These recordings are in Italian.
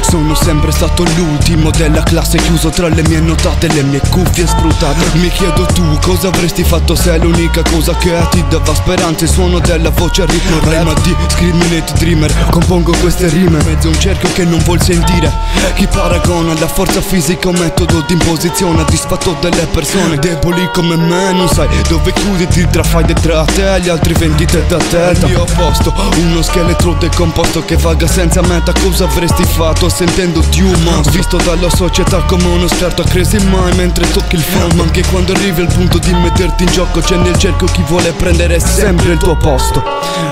Sono sempre stato l'ultimo della classe, chiuso tra le mie notate e le mie cuffie sfruttate. Mi chiedo tu cosa avresti fatto se l'unica cosa che ti dava speranza, il suono della voce a ritmo rima di Discriminate Dreamer. Compongo queste rime mezzo un cerchio che non vuol sentire. Chi paragona la forza fisica un metodo di imposizione a disfatto delle persone deboli come me. Non sai dove chiuditi tra faide tra te e gli altri vendite da testa. Al mio posto uno scheletro decomposto che vaga senza meta. Cosa avresti fatto sentendoti un mostro, visto dalla società come uno scarto a crazy mai mentre tocchi il fondo? Ma anche quando arrivi al punto di metterti in gioco c'è nel cerchio chi vuole prendere sempre il tuo posto.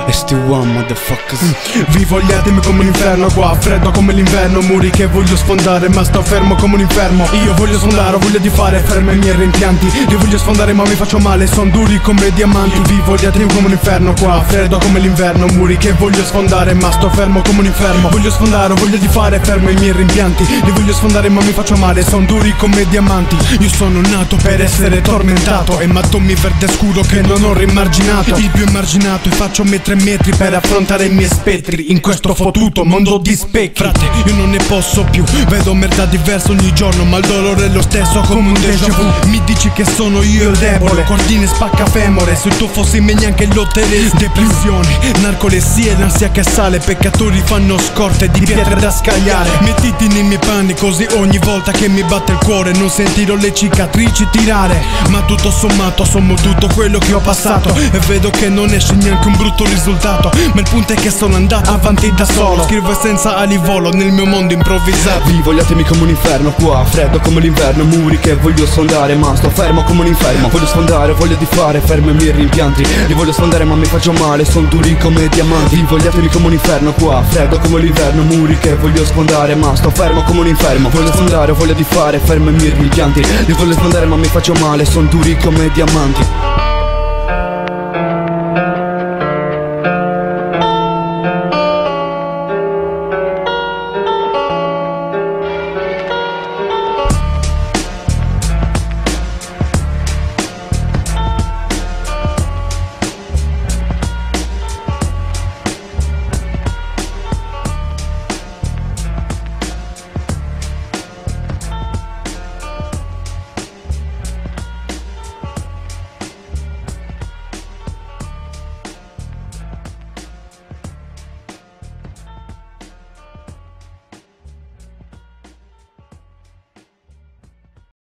ST1 motherfuckers. Vivo gli attimi come un inferno, qua freddo come l'inverno. Muri che voglio sfondare ma sto fermo come un infermo. Io voglio sfondare, ho voglia di fare fermo i miei rimpianti. Li voglio sfondare ma mi faccio male, son duri come diamanti. Vivo gli attimi come un inferno, qua freddo come l'inverno. Muri che voglio sfondare ma sto fermo come un infermo. Voglio sfondare, ho voglia di fare fermo i miei rimpianti. Li voglio sfondare ma mi faccio male, son duri come diamanti. Io sono nato per essere tormentato, emattomi verde scuro che non ho rimarginato. Il più emarginato e faccio metri e metri per affrontare i miei spettri in questo fottuto mondo di specchi. Frate, io non ne posso più, vedo merda diversa ogni giorno ma il dolore è lo stesso come un déjà vu. Mi dici che sono io il debole, cordine spacca femore, se tu fossi me neanche lotteresti. Depressione, narcolessia e l'ansia che sale, peccatori fanno scorte di pietre da scagliare. Mettiti nei miei panni così ogni volta che mi batte il cuore non sentirò le cicatrici tirare. Ma tutto sommato sommo tutto quello che ho passato e vedo che non esce neanche un brutto risultato. Ma il punto è che sono andato avanti da solo, scrivo senza ali volo nel mio mondo improvvisato. Vivo gli attimi come un inferno, qua freddo come l'inverno. Muri che voglio sfondare ma sto fermo come un infermo. Voglio sfondare, voglio di fare fermo i miei rimpianti. Li voglio sfondare ma mi faccio male, son duri come diamanti. Vivo gli attimi come un inferno, qua freddo come l'inverno. Muri che voglio sfondare ma sto fermo come un infermo. Voglio sfondare, voglio di fare fermo i miei rimpianti. Li voglio sfondare ma mi faccio male, son duri come diamanti.